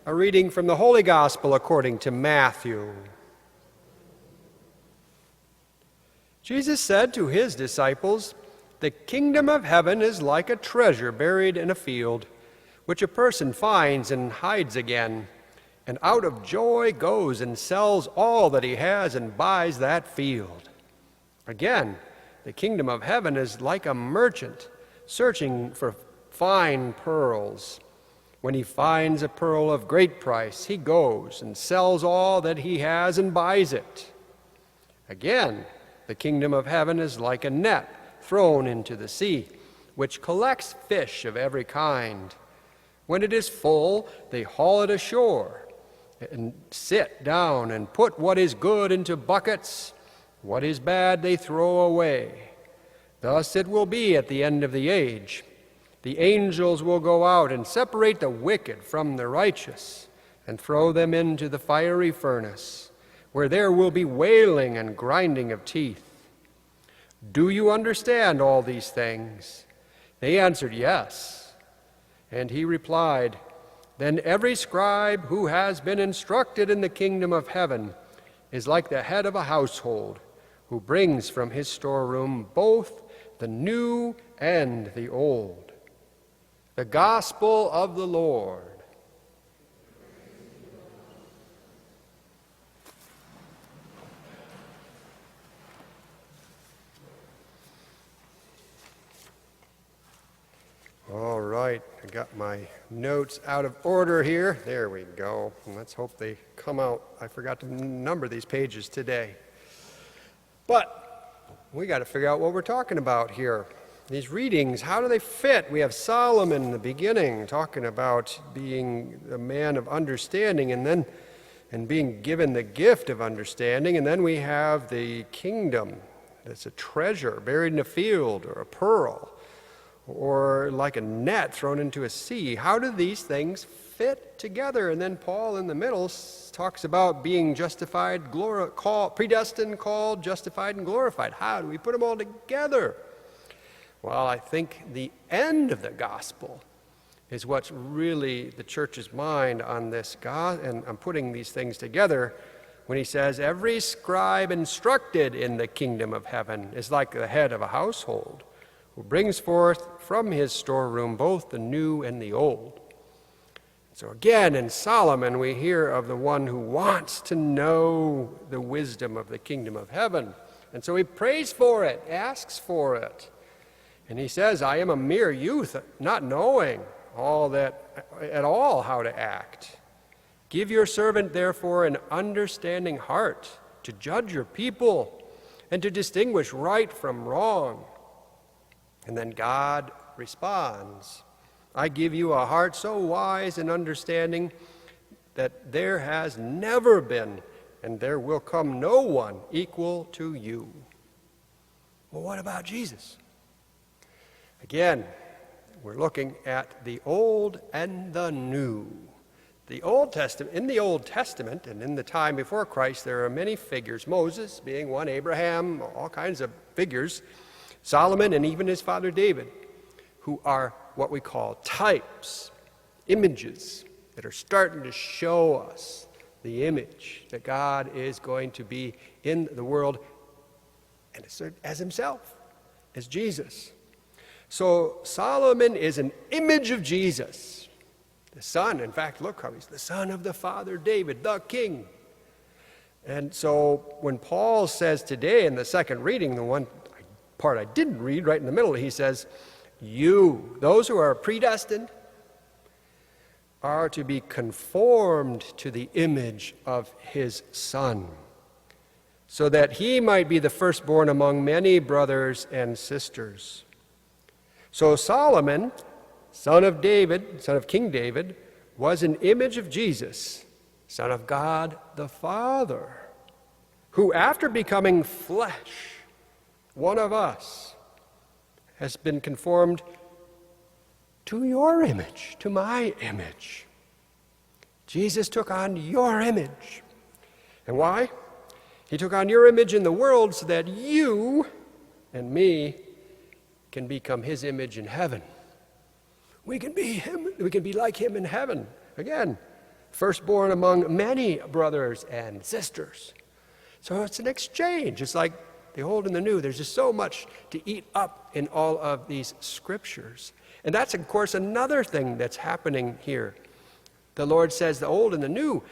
A reading from the Holy Gospel according to Matthew. Jesus said to his disciples, "The kingdom of heaven is like a treasure buried in a field, which a person finds and hides again, and out of joy goes and sells all that he has and buys that field. Again, the kingdom of heaven is like a merchant searching for fine pearls. When he finds a pearl of great price, he goes and sells all that he has and buys it. Again, the kingdom of heaven is like a net thrown into the sea, which collects fish of every kind. When it is full, they haul it ashore and sit down and put what is good into buckets. What is bad they throw away. Thus it will be at the end of the age. The angels will go out and separate the wicked from the righteous and throw them into the fiery furnace, where there will be wailing and grinding of teeth. Do you understand all these things?" They answered, "Yes." And he replied, "Then every scribe who has been instructed in the kingdom of heaven is like the head of a household, who brings from his storeroom both the new and the old." The Gospel of the Lord. All right, I got my notes out of order here. There we go. And let's hope they come out. I forgot to number these pages today. But we got to figure out what we're talking about here. These readings, how do they fit? We have Solomon in the beginning talking about being a man of understanding and being given the gift of understanding. And then we have the kingdom that's a treasure buried in a field or a pearl or like a net thrown into a sea. How do these things fit together? And then Paul in the middle talks about being justified, predestined, called, justified, and glorified. How do we put them all together? Well, I think the end of the gospel is what's really the church's mind on this God, and I'm putting these things together when he says, every scribe instructed in the kingdom of heaven is like the head of a household, who brings forth from his storeroom both the new and the old. So again, in Solomon, we hear of the one who wants to know the wisdom of the kingdom of heaven. And so he prays for it, asks for it. And he says, I am a mere youth, not knowing at all how to act. Give your servant, therefore, an understanding heart to judge your people and to distinguish right from wrong. And then God responds, I give you a heart so wise and understanding that there has never been and there will come no one equal to you. Well, what about Jesus? Again, we're looking at the Old and the New. In the Old Testament and in the time before Christ, there are many figures, Moses being one, Abraham, all kinds of figures, Solomon and even his father David, who are what we call types, images that are starting to show us the image that God is going to be in the world and as himself, as Jesus. So Solomon is an image of Jesus, the son. In fact, look how he's the son of the father David, the king. And so when Paul says today in the second reading, the one part I didn't read right in the middle, he says, you, those who are predestined, are to be conformed to the image of his son, so that he might be the firstborn among many brothers and sisters. So Solomon, son of King David, was an image of Jesus, son of God the Father, who after becoming flesh, one of us, has been conformed to your image, to my image. Jesus took on your image. And why? He took on your image in the world so that you and me can become his image in heaven. We can be him. We can be like him in heaven. Again, firstborn among many brothers and sisters. So it's an exchange. It's like the old and the new. There's just so much to eat up in all of these scriptures. And that's, of course, another thing that's happening here. The Lord says the old and the new.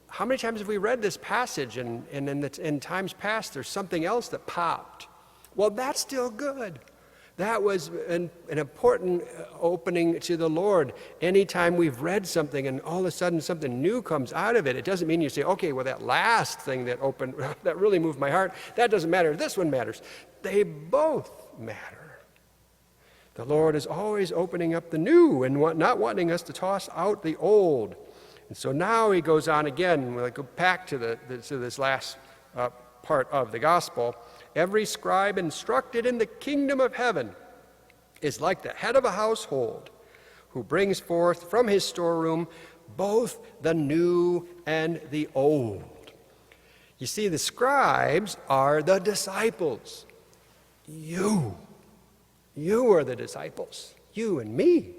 How many times have we read this passage and in times past there's something else that popped? Well, that's still good. That was an important opening to the Lord. Anytime we've read something and all of a sudden something new comes out of it, it doesn't mean you say, okay, well, that last thing that opened, that really moved my heart, that doesn't matter. This one matters. They both matter. The Lord is always opening up the new and not wanting us to toss out the old. And so now he goes on again. We'll go back to this last part of the gospel. Every scribe instructed in the kingdom of heaven is like the head of a household who brings forth from his storeroom both the new and the old. You see, the scribes are the disciples. You are the disciples. You and me.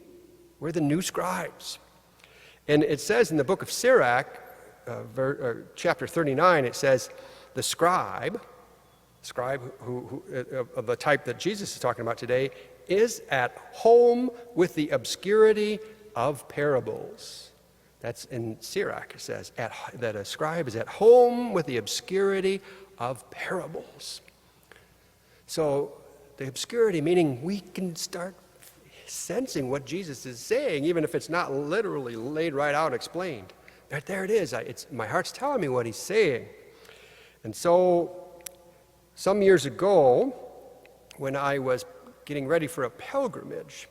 We're the new scribes. And it says in the book of Sirach, chapter 39, it says, the scribe who of the type that Jesus is talking about today, is at home with the obscurity of parables. That's in Sirach, it says, that a scribe is at home with the obscurity of parables. So the obscurity, meaning we can start sensing what Jesus is saying, even if it's not literally laid right out, explained. But there it is. My heart's telling me what he's saying. And so some years ago, when I was getting ready for a pilgrimage,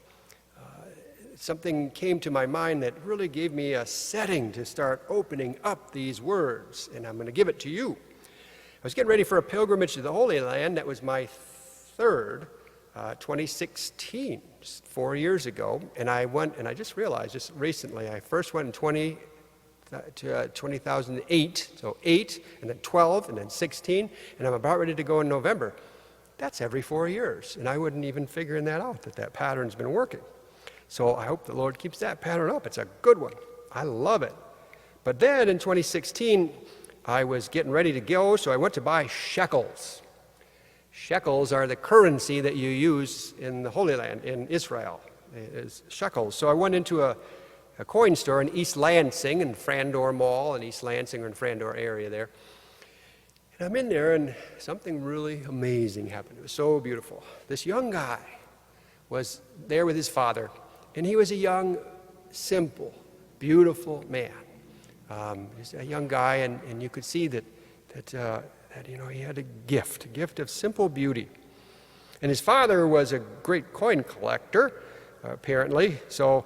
something came to my mind that really gave me a setting to start opening up these words, and I'm going to give it to you. I was getting ready for a pilgrimage to the Holy Land. That was my third, 2016, just 4 years ago, and I went, and I just realized just recently, I first went in 2008, so 8, and then 12, and then 16, and I'm about ready to go in November. That's every 4 years, and I wouldn't even figuring that out, that pattern's been working. So I hope the Lord keeps that pattern up. It's a good one. I love it. But then in 2016, I was getting ready to go, so I went to buy shekels. Shekels are the currency that you use in the Holy Land, in Israel, is shekels. So I went into a coin store in East Lansing, in Frandor Mall, in East Lansing or in Frandor area there. And I'm in there, and something really amazing happened. It was so beautiful. This young guy was there with his father, and he was a young, simple, beautiful man. He's a young guy, and you could see that he had a gift of simple beauty. And his father was a great coin collector, apparently. So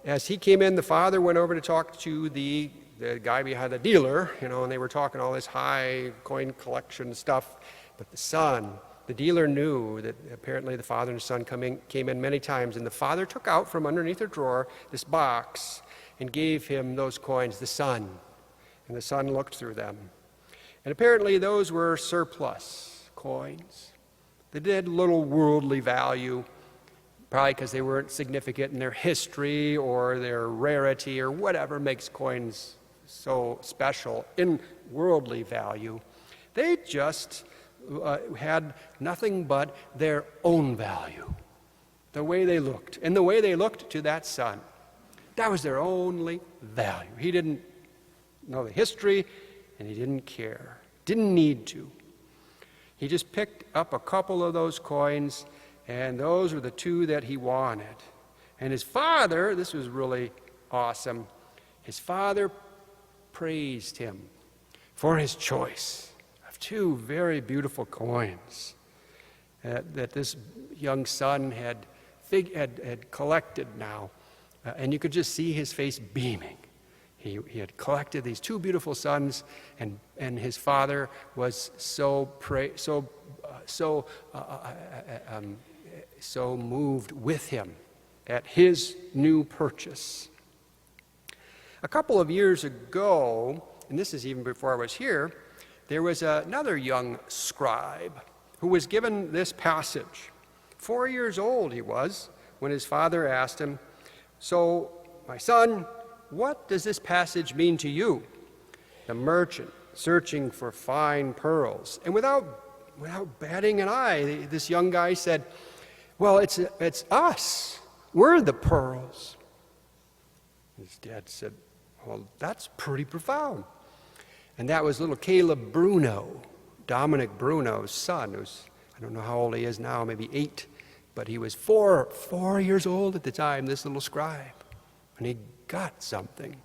as he came in, the father went over to talk to the guy behind the dealer, and they were talking all this high coin collection stuff. But the son, the dealer, knew that apparently the father and the son came in many times, and the father took out from underneath a drawer this box and gave him those coins, the son. And the son looked through them. And apparently those were surplus coins. They did little worldly value, probably because they weren't significant in their history or their rarity or whatever makes coins so special in worldly value. They just had nothing but their own value, the way they looked, and the way they looked to that son. That was their only value. He didn't know the history, and he didn't care, didn't need to. He just picked up a couple of those coins, and those were the two that he wanted. And his father, this was really awesome, his father praised him for his choice of two very beautiful coins that this young son had collected now. And you could just see his face beaming. He had collected these two beautiful sons, and his father was so moved with him at his new purchase. A couple of years ago, and this is even before I was here, there was another young scribe who was given this passage. 4 years old he was when his father asked him, "So, my son, what does this passage mean to you? The merchant searching for fine pearls. And without batting an eye, this young guy said, well, it's us. We're the pearls. His dad said, well, that's pretty profound. And that was little Caleb Bruno, Dominic Bruno's son, who's, I don't know how old he is now, maybe 8, but he was 4 years old at the time, this little scribe. And he got something.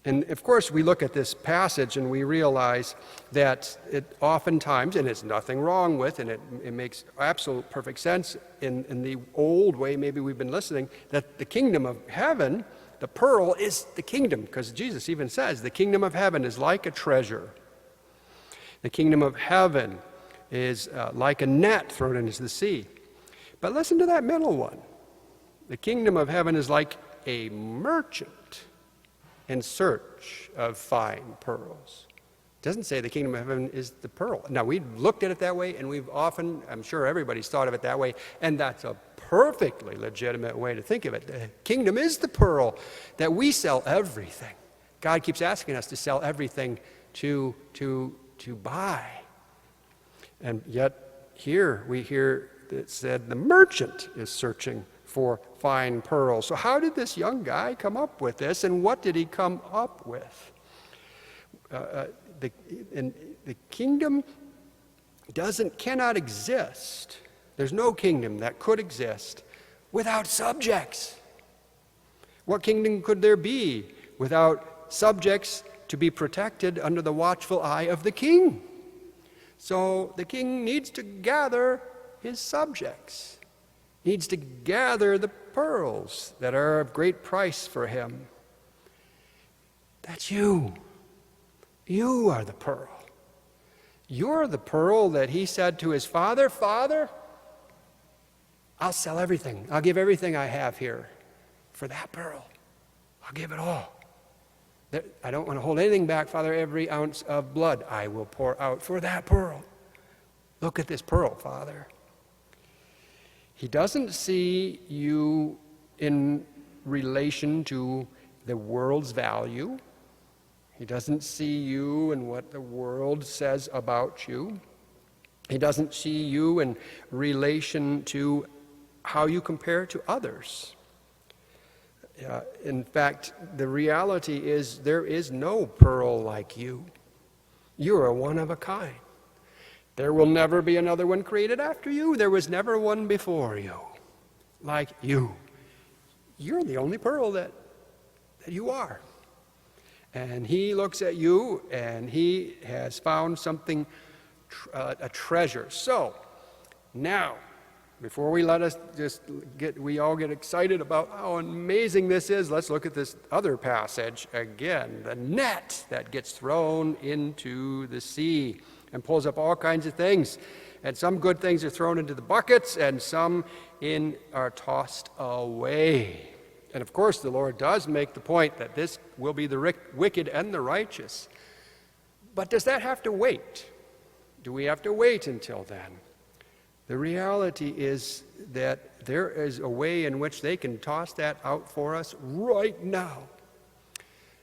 And of course, we look at this passage and we realize that it oftentimes, and it's nothing wrong with, and it makes absolute perfect sense in the old way, maybe we've been listening, that the kingdom of heaven, the pearl is the kingdom, because Jesus even says the kingdom of heaven is like a treasure. The kingdom of heaven is like a net thrown into the sea. But listen to that middle one. The kingdom of heaven is like a merchant in search of fine pearls. It doesn't say the kingdom of heaven is the pearl. Now, we've looked at it that way, and we've often, I'm sure everybody's thought of it that way, and that's a perfectly legitimate way to think of it. The kingdom is the pearl, that we sell everything. God keeps asking us to sell everything to buy. And yet, here we hear it said the merchant is searching for fine pearls. So how did this young guy come up with this, and what did he come up with? The kingdom cannot exist. There's no kingdom that could exist without subjects. What kingdom could there be without subjects to be protected under the watchful eye of the king? So the king needs to gather his subjects, needs to gather the pearls that are of great price for him. That's you. You are the pearl. You're the pearl that he said to his father, Father, I'll sell everything. I'll give everything I have here for that pearl. I'll give it all. I don't want to hold anything back, Father. Every ounce of blood I will pour out for that pearl. Look at this pearl, Father. He doesn't see you in relation to the world's value. He doesn't see you in what the world says about you. He doesn't see you in relation to how you compare to others. In fact, the reality is there is no pearl like you. You are one of a kind. There will never be another one created after you. There was never one before you like you. You're the only pearl that you are. And he looks at you and he has found something, a treasure. So now, before we we all get excited about how amazing this is, let's look at this other passage again. The net that gets thrown into the sea and pulls up all kinds of things. And some good things are thrown into the buckets, and some are tossed away. And of course, the Lord does make the point that this will be the wicked and the righteous. But does that have to wait? Do we have to wait until then? The reality is that there is a way in which they can toss that out for us right now.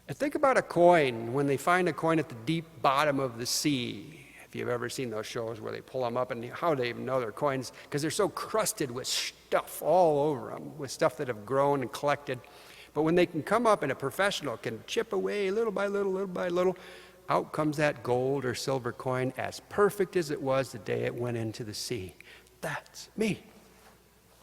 And think about a coin, when they find a coin at the deep bottom of the sea. If you've ever seen those shows where they pull them up, and how they even know they're coins, because they're so crusted with stuff all over them, with stuff that have grown and collected. But when they can come up and a professional can chip away little by little, out comes that gold or silver coin as perfect as it was the day it went into the sea. That's me.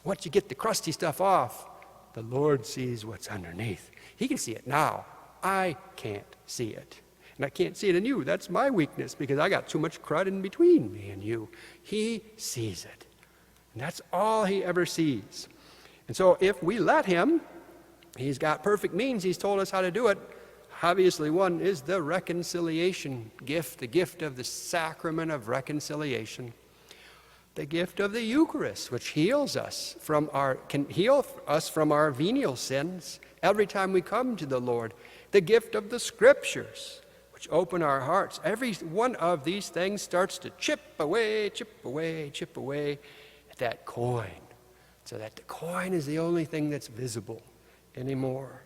Once you get the crusty stuff off, the Lord sees what's underneath. He can see it now. I can't see it. And I can't see it in you. That's my weakness, because I got too much crud in between me and you. He sees it. And that's all he ever sees. And so if we let him, he's got perfect means. He's told us how to do it. Obviously, one is the reconciliation gift, the gift of the sacrament of reconciliation. The gift of the Eucharist, which can heal us from our venial sins every time we come to the Lord. The gift of the Scriptures, which open our hearts. Every one of these things starts to chip away at that coin, so that the coin is the only thing that's visible anymore.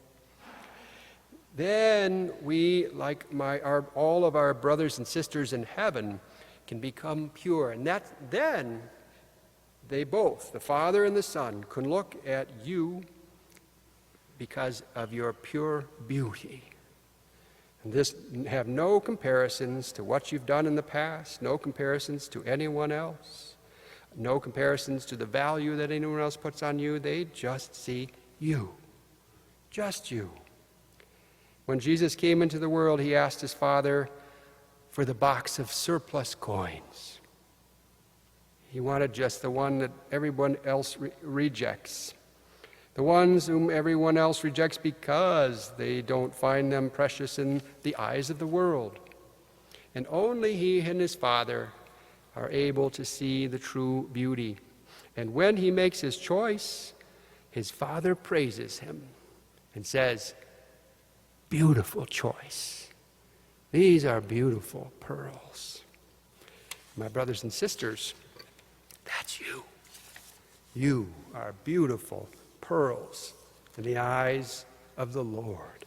then we, like all of our brothers and sisters in heaven, can become pure. And then they both, the Father and the Son, can look at you because of your pure beauty. And this have no comparisons to what you've done in the past, no comparisons to anyone else, no comparisons to the value that anyone else puts on you. They just see you, just you. When Jesus came into the world, he asked his Father for the box of surplus coins. He wanted just the one that everyone else rejects. The ones whom everyone else rejects because they don't find them precious in the eyes of the world. And only he and his Father are able to see the true beauty. And when he makes his choice, his Father praises him and says, "Beautiful choice. These are beautiful pearls." My brothers and sisters, that's you. You are beautiful pearls in the eyes of the Lord.